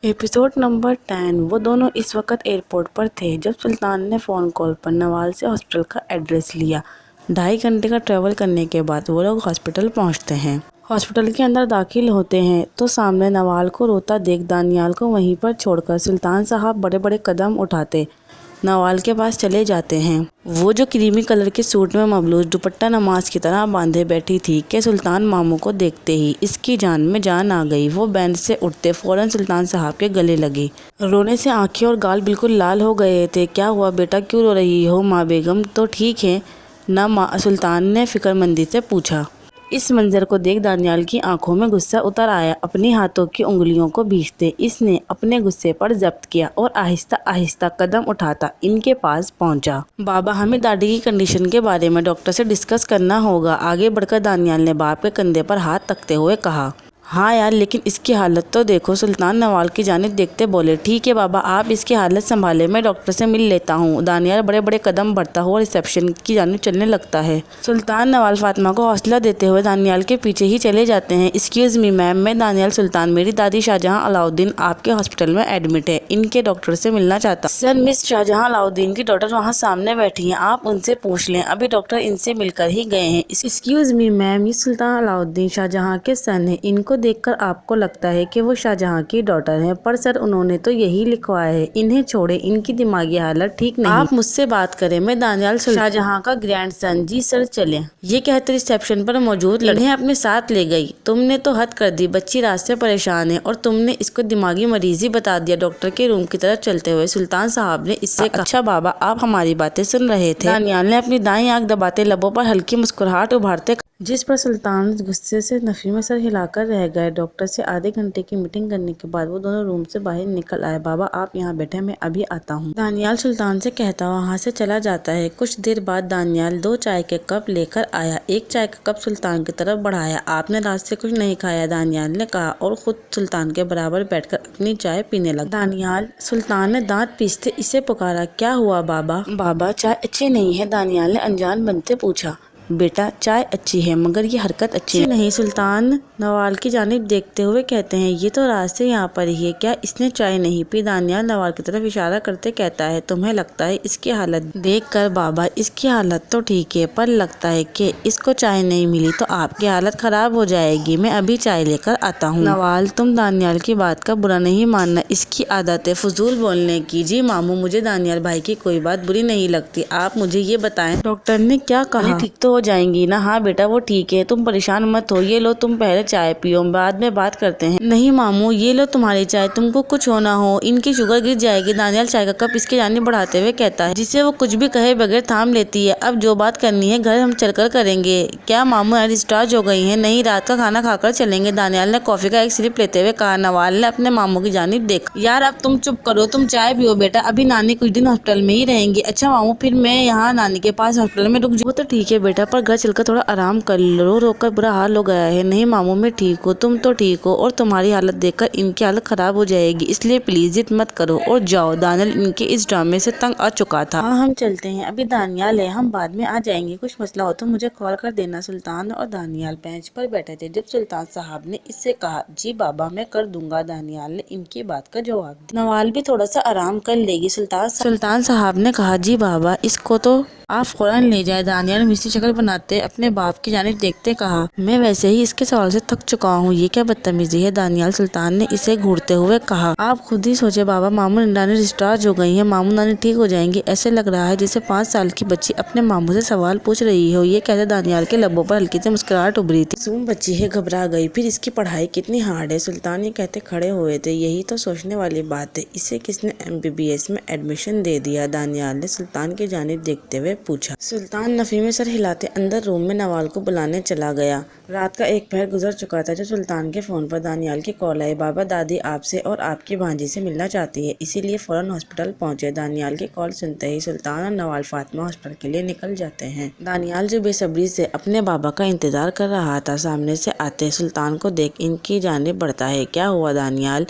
Episode number 10। वो दोनों इस वक्त एयरपोर्ट पर थे जब सुल्तान ने फ़ोन कॉल पर नवाल से हॉस्पिटल का एड्रेस लिया। 2.5 घंटे का ट्रैवल करने के बाद वो लोग हॉस्पिटल पहुंचते हैं। हॉस्पिटल के अंदर दाखिल होते हैं तो सामने नवाल को रोता देख दानियाल को वहीं पर छोड़कर सुल्तान साहब बड़े बड़े कदम उठाते नवाल के पास चले जाते हैं। वो जो क्रीमी कलर के सूट में मबलूज दुपट्टा नमाज की तरह बांधे बैठी थी कि सुल्तान मामू को देखते ही इसकी जान में जान आ गई। वो बेंच से उठते फौरन सुल्तान साहब के गले लगी। रोने से आंखें और गाल बिल्कुल लाल हो गए थे। क्या हुआ बेटा, क्यों रो रही हो? माँ बेगम तो ठीक है ना? माँ सुल्तान ने फिक्रमंदी से पूछा। इस मंजर को देख दानियाल की आंखों में गुस्सा उतर आया। अपने हाथों की उंगलियों को भींचते इसने अपने गुस्से पर जब्त किया और आहिस्ता आहिस्ता कदम उठाता इनके पास पहुंचा। बाबा, हमें दादी की कंडीशन के बारे में डॉक्टर से डिस्कस करना होगा। आगे बढ़कर दानियाल ने बाप के कंधे पर हाथ रखते हुए कहा। हाँ यार, लेकिन इसकी हालत तो देखो। सुल्तान नवाल की जानिब देखते बोले। ठीक है बाबा, आप इसकी हालत संभाले, मैं डॉक्टर से मिल लेता हूँ। दानियाल बड़े बड़े कदम बढ़ता हुआ रिसेप्शन की जानिब चलने लगता है। सुल्तान नवाल फातिमा को हौसला देते हुए दानियाल के पीछे ही चले जाते हैं। एक्सक्यूज मी मैम, मैं दानियाल सुल्तान, मेरी दादी शाहजहां अलाउद्दीन आपके हॉस्पिटल में एडमिट है, इनके डॉक्टर से मिलना चाहता। सर, मिस शाहजहां अलाउद्दीन की डॉक्टर वहाँ सामने बैठी है, आप उनसे पूछ लें, अभी डॉक्टर इनसे मिलकर ही गए हैं। एक्सक्यूज मी मैम, ये सुल्तान अलाउद्दीन शाहजहां के सन है, इनको देखकर आपको लगता है कि वो शाहजहां की डॉटर हैं, पर सर उन्होंने तो यही लिखवाया है। इन्हें छोड़े, इनकी दिमागी हालत ठीक नहीं। आप मुझसे बात करें, मैं दानियाल शाहजहां का ग्रैंडसन। जी सर चलें। ये कहते रिसेप्शन पर मौजूद लड़के अपने साथ ले गई। तुमने तो हद कर दी, बच्ची रात से परेशान है और तुमने इसको दिमागी मरीज ही बता दिया। डॉक्टर के रूम की तरफ चलते हुए सुल्तान साहब ने इससे कहा। अच्छा बाबा, आप हमारी बातें सुन रहे थे? दानियाल ने अपनी दाईं आंख दबाते लबों पर हल्की मुस्कुराहट उभारते, जिस पर सुल्तान गुस्से से नफी में सर हिलाकर रह गए। डॉक्टर से आधे घंटे की मीटिंग करने के बाद वो दोनों रूम से बाहर निकल आए। बाबा आप यहाँ बैठे, मैं अभी आता हूँ, दानियाल सुल्तान से कहता वहाँ से चला जाता है। कुछ देर बाद दानियाल 2 चाय के कप लेकर आया। एक चाय का कप सुल्तान की तरफ बढ़ाया। आपने रात से कुछ नहीं खाया, दानियाल ने कहा और खुद सुल्तान के बराबर बैठकर अपनी चाय पीने लगा। दानियाल, सुल्तान ने दांत पीसते इसे पुकारा। क्या हुआ बाबा? बाबा चाय अच्छी नहीं है, दानियाल ने अनजान बनते पूछा। बेटा चाय अच्छी है मगर ये हरकत अच्छी नहीं। सुल्तान नवाल की जानिब देखते हुए कहते हैं। ये तो रात से यहाँ पर ही है, क्या इसने चाय नहीं पी? दानियाल नवाल की तरफ इशारा करते कहता है। तुम्हें लगता है इसकी हालत देखकर? बाबा इसकी हालत तो ठीक है, पर लगता है कि इसको चाय नहीं मिली तो आपकी हालत खराब हो जाएगी। मैं अभी चाय लेकर आता हूँ। नवाल, तुम दानियाल की बात का बुरा नहीं मानना, इसकी आदत है फजूल बोलने की। जी मामू, मुझे दानियाल भाई की कोई बात बुरी नहीं लगती। आप मुझे ये बताएं डॉक्टर ने क्या कहा? ठीक तो हो जाएंगी ना? हाँ बेटा वो ठीक है, तुम परेशान मत हो। ये लो तुम पहले चाय पियो, बाद में बात करते हैं। नहीं मामू, ये लो तुम्हारी चाय, तुमको कुछ हो ना हो, इनकी शुगर गिर जाएगी। दानियाल चाय का कप इसके जानिब बढ़ाते हुए कहता है, जिसे वो कुछ भी कहे बगैर थाम लेती है। अब जो बात करनी है घर हम चलकर करेंगे। क्या मामू डिस्चार्ज हो गई है? नहीं, रात का खाना खाकर चलेंगे। दानियाल ने कॉफी का एक सिप लेते हुए कहा। नवाल ने अपने मामू की जानिब देखा। यार अब तुम चुप करो, तुम चाय पियो बेटा, अभी नानी कुछ दिन हॉस्पिटल में ही रहेंगी। अच्छा मामू, फिर मैं यहाँ नानी के पास हॉस्पिटल में रुक जाऊँ? तो ठीक है बेटा, पर घर चलकर थोड़ा आराम कर लो, रोकर बुरा हाल हो गया है। नहीं मामू मैं ठीक हूँ, तुम तो ठीक हो और तुम्हारी हालत देखकर इनकी हालत खराब हो जाएगी, इसलिए प्लीज जिद मत करो और जाओ। दानियाल इनके इस ड्रामे से तंग आ चुका था। हाँ हम चलते हैं, अभी दानियाल है, हम बाद में आ जाएंगे। कुछ मसला हो तो मुझे कॉल कर देना। सुल्तान और दानियाल बेंच पर बैठे थे जब सुल्तान साहब ने इससे कहा। जी बाबा मैं कर दूंगा, दानियाल ने इनकी बात का जवाब दिया। नवाल भी थोड़ा सा आराम कर लेगी। सुल्तान साहब ने कहा। जी बाबा, इसको तो आप फौरन ले जाए। दानियाल मिस्री शक्ल बनाते अपने बाप की जानिब देखते कहा। मैं वैसे ही इसके सवाल से थक चुका हूँ, ये क्या बदतमीजी है? दानियाल, सुल्तान ने इसे घूरते हुए कहा। आप खुद ही सोचे बाबा, मामू नानी डिस्चार्ज हो गई है, मामू नानी ठीक हो जाएंगी। ऐसे लग रहा है जैसे 5 साल की बच्ची अपने मामू से सवाल पूछ रही हो। ये कहते दानियाल के लबों पर हल्की सी मुस्कुराहट उभरी थी। मासूम बच्ची है, घबरा गई, फिर इसकी पढ़ाई कितनी हार्ड है। सुल्तान ये कहते खड़े हुए थे। यही तो सोचने वाली बात है, इसे किसने MBBS में एडमिशन दे दिया? दानियाल ने सुल्तान की जानिब देखते हुए पूछा। सुल्तान नफी में सर हिलाते अंदर रूम में नवाल को बुलाने चला गया। रात का 1 पहर गुजर चुका था जब सुल्तान के फोन पर दानियाल की कॉल आई। बाबा दादी आपसे और आपकी भांजी से मिलना चाहती है, इसीलिए फौरन हॉस्पिटल पहुंचे। दानियाल की कॉल सुनते ही सुल्तान और नवाल फातिमा हॉस्पिटल के लिए निकल जाते हैं। दानियाल जो बेसब्री से अपने बाबा का इंतजार कर रहा था, सामने से आते सुल्तान को देख इनकी जानिब बढ़ता है। क्या हुआ दानियाल,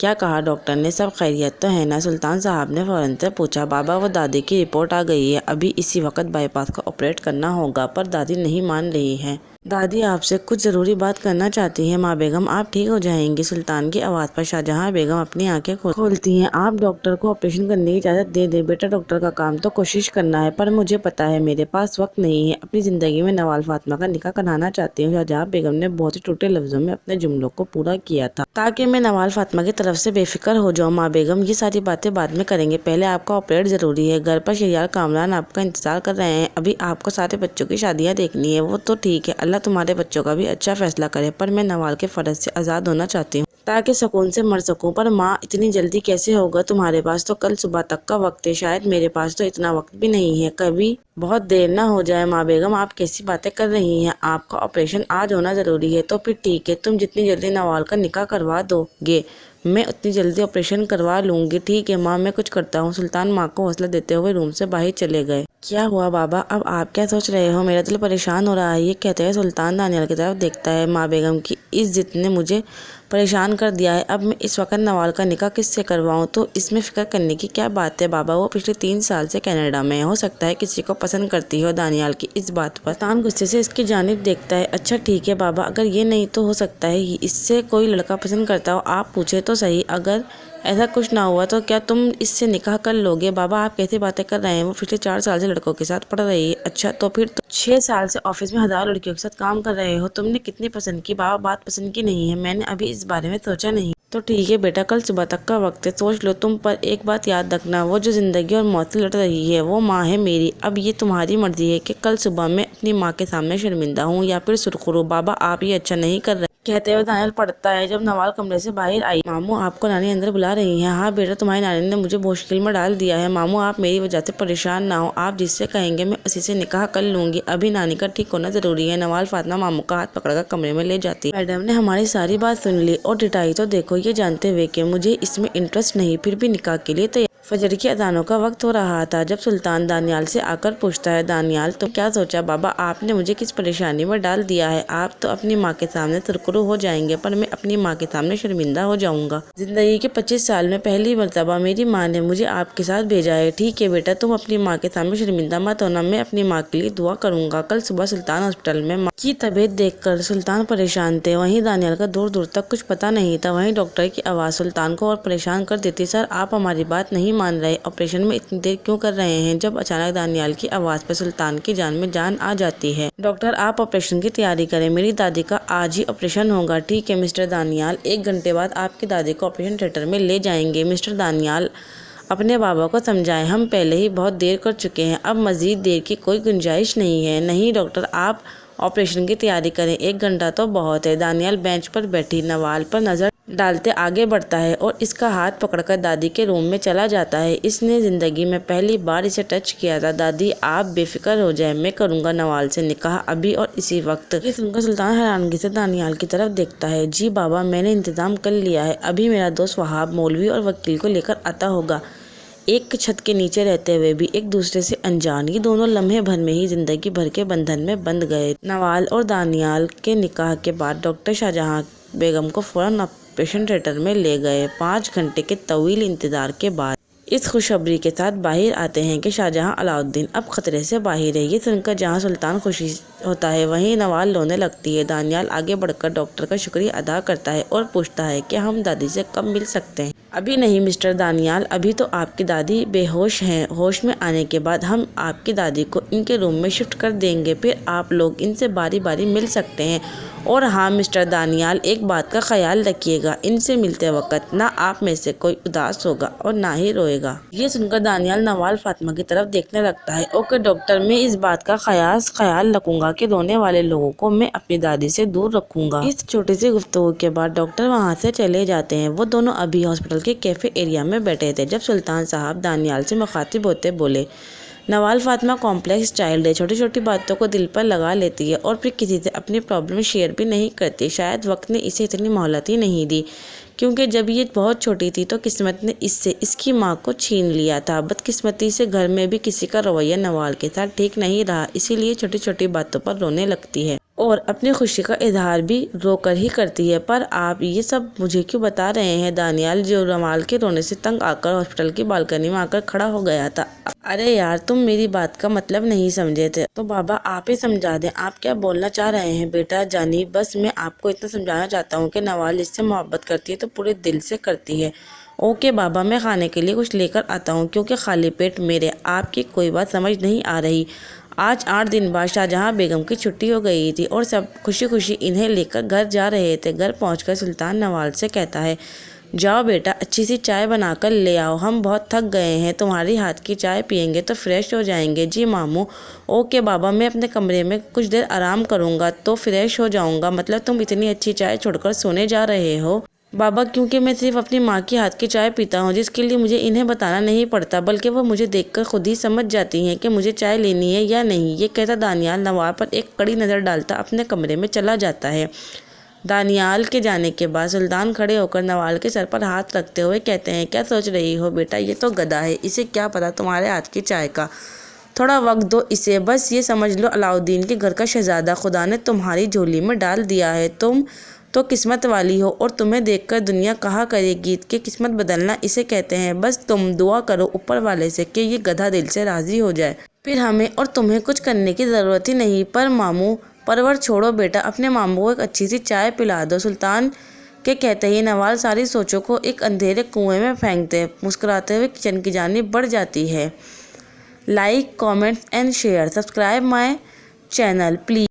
क्या कहा डॉक्टर ने? सब खैरियत तो है ना? सुल्तान साहब ने फौरन से पूछा। बाबा वो दादी की रिपोर्ट आ गई है, अभी इसी वक्त बाईपास का ऑपरेट करना होगा, पर दादी नहीं मान रही है। दादी आपसे कुछ ज़रूरी बात करना चाहती है। माँ बेगम आप ठीक हो जाएंगी। सुल्तान की आवाज़ पर शाहजहां बेगम अपनी आंखें खोलती हैं। आप डॉक्टर को ऑपरेशन करने की इजाज़त दे दें। बेटा डॉक्टर का काम तो कोशिश करना है, पर मुझे पता है मेरे पास वक्त नहीं है। अपनी ज़िंदगी में नवाल फातिमा का निकाह कराना चाहती हूँ। शाहजहां बेगम ने बहुत ही टूटे लफ्ज़ों में अपने जुमलों को पूरा किया था, ताकि मैं नवाल फातिमा की तरफ से बेफिक्र हो जाऊँ। माँ बेगम ये सारी बातें बाद में करेंगे, पहले आपका ऑपरेट ज़रूरी है। घर पर शहरयार कामरान आपका इंतजार कर रहे हैं। अभी आपको सारे बच्चों की शादियाँ देखनी है। वो तो ठीक है, अल्लाह तुम्हारे बच्चों का भी अच्छा फैसला करे, पर मैं नवाल के फ़र्ज से आज़ाद होना चाहती हूँ ताकि सुकून से मर सकूं। पर माँ इतनी जल्दी कैसे होगा? तुम्हारे पास तो कल सुबह तक का वक्त है, शायद मेरे पास तो इतना वक्त भी नहीं है, कभी बहुत देर ना हो जाए। माँ बेगम आप कैसी बातें कर रही हैं? आपका ऑपरेशन आज होना ज़रूरी है। तो फिर ठीक है, तुम जितनी जल्दी नवाल का निकाह करवा दोगे मैं उतनी जल्दी ऑपरेशन करवा लूँगी। ठीक है माँ, मैं कुछ करता हूँ। सुल्तान माँ को हौसला देते हुए रूम से बाहर चले गए। क्या हुआ बाबा, अब आप क्या सोच रहे हो? मेरा दिल परेशान हो रहा है। ये कहते हैं सुल्तान दानियाल की तरफ देखता है। माँ बेगम की इस जिद ने मुझे परेशान कर दिया है। अब मैं इस वक्त नवाल का निकाह किससे करवाऊँ? तो इसमें फ़िक्र करने की क्या बात है बाबा, वो पिछले 3 साल से कनाडा में है। हो सकता है किसी को पसंद करती हो। दानियाल की इस बात पर सुल्तान गुस्से से इसकी जानिब देखता है। अच्छा ठीक है बाबा, अगर ये नहीं तो हो सकता है इससे कोई लड़का पसंद करता हो। आप पूछे तो सही, अगर ऐसा कुछ ना हुआ तो क्या तुम इससे निकाह कर लोगे? बाबा आप कैसी बातें कर रहे हैं? वो पिछले 4 साल से लड़कों के साथ पढ़ रही है। अच्छा तो फिर 6 साल से ऑफिस में हज़ारों लड़कियों के साथ काम कर रहे हो। तुमने कितनी पसंद की? बाबा बात पसंद की नहीं है, मैंने अभी इस बारे में सोचा नहीं। तो ठीक है बेटा, कल सुबह तक का वक्त है, सोच लो तुम। पर एक बात याद रखना, वो जो जिंदगी और मौत से लड़ रही है वो माँ है मेरी। अब ये तुम्हारी मर्जी है कि कल सुबह मैं अपनी माँ के सामने शर्मिंदा हूँ या फिर सुरखुरू। बाबा आप ये अच्छा नहीं कर रहे। कहते हुए दानियाल पढ़ता है। जब नवाल कमरे से बाहर आई, मामू आपको नानी अंदर बुला रही हैं। हाँ बेटा, तुम्हारी नानी ने मुझे मुश्किल में डाल दिया है। मामू आप मेरी वजह से परेशान ना हो, आप जिससे कहेंगे मैं उसी से निकाह कर लूंगी। अभी नानी का ठीक होना जरूरी है। नवाल फातिमा मामू का हाथ पकड़कर कमरे में ले जाती है। मैडम ने हमारी सारी बात सुन ली और डिटाई तो देखो, ये जानते हुए कि मुझे इसमें इंटरेस्ट नहीं, फिर भी निकाह के लिए तैयार। फजर की अजानों का वक्त हो रहा था जब सुल्तान दानियाल से आकर पूछता है, दानियाल तो क्या सोचा बाबा, आपने मुझे किस परेशानी में डाल दिया है? आप तो अपनी माँ के सामने सुरखरू हो जाएंगे, पर मैं अपनी माँ के सामने शर्मिंदा हो जाऊंगा। जिंदगी के 25 साल में पहली मरतबा मेरी माँ ने मुझे आपके साथ भेजा है। ठीक है बेटा, तुम अपनी माँ के सामने शर्मिंदा मत होना, मैं अपनी माँ के लिए दुआ करूंगा। कल सुबह सुल्तान हॉस्पिटल में माँ की तबीयत देखकर सुल्तान परेशान थे। वहीं दानियाल का दूर दूर तक कुछ पता नहीं था। वहीं डॉक्टर की आवाज़ सुल्तान को और परेशान कर देती। सर आप हमारी बात नहीं मान रहे, ऑपरेशन में इतनी देर क्यों कर रहे हैं? जब अचानक दानियाल की आवाज़ पर सुल्तान की जान में जान आ जाती है। डॉक्टर आप ऑपरेशन की तैयारी करें, मेरी दादी का आज ही ऑपरेशन होगा। ठीक है मिस्टर दानियाल, 1 घंटे बाद आपकी दादी को ऑपरेशन थिएटर में ले जाएंगे। मिस्टर दानियाल अपने बाबा को समझाएं, हम पहले ही बहुत देर कर चुके हैं, अब मजीद देर की कोई गुंजाइश नहीं है। नहीं डॉक्टर, आप ऑपरेशन की तैयारी करें, 1 घंटा तो बहुत है। दानियाल बेंच पर बैठी नवाल पर नजर डालते आगे बढ़ता है और इसका हाथ पकड़कर दादी के रूम में चला जाता है। इसने जिंदगी में पहली बार इसे टच किया था। दादी आप बेफिक्र हो जाए, मैं करूंगा नवाल से निकाह अभी और इसी वक्त। ये सुनकर सुल्तान हैरानगी से दानियाल की तरफ देखता है। जी बाबा मैंने इंतजाम कर लिया है, अभी मेरा दोस्त वहाब मौलवी और वकील को लेकर आता होगा। एक छत के नीचे रहते हुए भी एक दूसरे से अनजान, ये दोनों लम्हे भर में ही जिंदगी भर के बंधन में बंध गए। नवाल और दानियाल के निकाह के बाद डॉक्टर शाहजहां बेगम को फौरन ऑपरेशन थिएटर में ले गए। 5 घंटे के तवील इंतजार के बाद इस खुशखबरी के साथ बाहर आते हैं कि शाहजहां अलाउद्दीन अब खतरे से बाहर है। ये सुनकर जहां सुल्तान खुशी होता है वहीं नवाल रोने लगती है। दानियाल आगे बढ़कर डॉक्टर का शुक्रिया अदा करता है और पूछता है कि हम दादी से कब मिल सकते हैं? अभी नहीं मिस्टर दानियाल, अभी तो आपकी दादी बेहोश हैं। होश में आने के बाद हम आपकी दादी को इनके रूम में शिफ्ट कर देंगे, फिर आप लोग इनसे बारी बारी मिल सकते हैं। और हाँ मिस्टर दानियाल, एक बात का ख्याल रखिएगा, इनसे मिलते वक्त ना आप में से कोई उदास होगा और ना ही रोएगा। ये सुनकर दानियाल नवाल फातिमा की तरफ देखने लगता है। ओके डॉक्टर, मैं इस बात का ख्याल रखूंगा कि रोने वाले लोगों को मैं अपनी दादी से दूर रखूंगा। इस छोटी सी गुफ्तगू के बाद डॉक्टर वहाँ से चले जाते हैं। वो दोनों अभी हॉस्पिटल के कैफे एरिया में बैठे थे जब सुल्तान साहब दानियाल से मुखातिब होते बोले, नवाल फातिमा कॉम्प्लेक्स चाइल्ड है, छोटी छोटी बातों को दिल पर लगा लेती है और फिर किसी से अपनी प्रॉब्लम शेयर भी नहीं करती। शायद वक्त ने इसे इतनी मोहलत ही नहीं दी, क्योंकि जब ये बहुत छोटी थी तो किस्मत ने इससे इसकी माँ को छीन लिया था। बदकिस्मती से घर में भी किसी का रवैया नवाल के साथ ठीक नहीं रहा, इसीलिए छोटी छोटी बातों पर रोने लगती है। और अपनी खुशी का इजहार भी रोकर ही करती है। पर आप ये सब मुझे क्यों बता रहे हैं? दानियाल, जो रमाल के रोने से तंग आकर हॉस्पिटल की बालकनी में आकर खड़ा हो गया था। अरे यार, तुम मेरी बात का मतलब नहीं समझे थे तो बाबा आप ही समझा दें। आप क्या बोलना चाह रहे हैं बेटा? जानी, बस मैं आपको इतना समझाना चाहता हूँ कि नवाल जिससे मोहब्बत करती है तो पूरे दिल से करती है। ओके बाबा, मैं खाने के लिए कुछ लेकर आता हूँ, क्योंकि खाली पेट मेरे आपकी कोई बात समझ नहीं आ रही। आज 8 दिन बाद शाहजहां बेगम की छुट्टी हो गई थी और सब खुशी खुशी इन्हें लेकर घर जा रहे थे। घर पहुंचकर सुल्तान नवाल से कहता है, जाओ बेटा, अच्छी सी चाय बनाकर ले आओ, हम बहुत थक गए हैं। तुम्हारी हाथ की चाय पियेंगे तो फ्रेश हो जाएंगे। जी मामू। ओके बाबा, मैं अपने कमरे में कुछ देर आराम करूँगा तो फ्रेश हो जाऊँगा। मतलब तुम इतनी अच्छी चाय छोड़कर सोने जा रहे हो? बाबा, क्योंकि मैं सिर्फ अपनी माँ की हाथ की चाय पीता हूँ, जिसके लिए मुझे इन्हें बताना नहीं पड़ता, बल्कि वो मुझे देखकर खुद ही समझ जाती हैं कि मुझे चाय लेनी है या नहीं। ये कहता दानियाल नवाल पर एक कड़ी नज़र डालता अपने कमरे में चला जाता है। दानियाल के जाने के बाद सुल्तान खड़े होकर नवाल के सर पर हाथ रखते हुए कहते हैं, क्या सोच रही हो बेटा? ये तो गधा है, इसे क्या पता तुम्हारे हाथ की चाय का। थोड़ा वक्त दो इसे, बस ये समझ लो अलाउद्दीन के घर का शहजादा खुदा ने तुम्हारी झोली में डाल दिया है। तुम तो किस्मत वाली हो और तुम्हें देखकर दुनिया कहा करेगी कि किस्मत बदलना इसे कहते हैं। बस तुम दुआ करो ऊपर वाले से कि ये गधा दिल से राज़ी हो जाए, फिर हमें और तुम्हें कुछ करने की ज़रूरत ही नहीं। पर मामू, परवर छोड़ो बेटा, अपने मामू को एक अच्छी सी चाय पिला दो। सुल्तान के कहते ही नवाल सारी सोचों को एक अंधेरे कुएं में फेंकते मुस्कुराते हुए किचन की जानिब बढ़ जाती है। Like, comment and share, subscribe my channel please.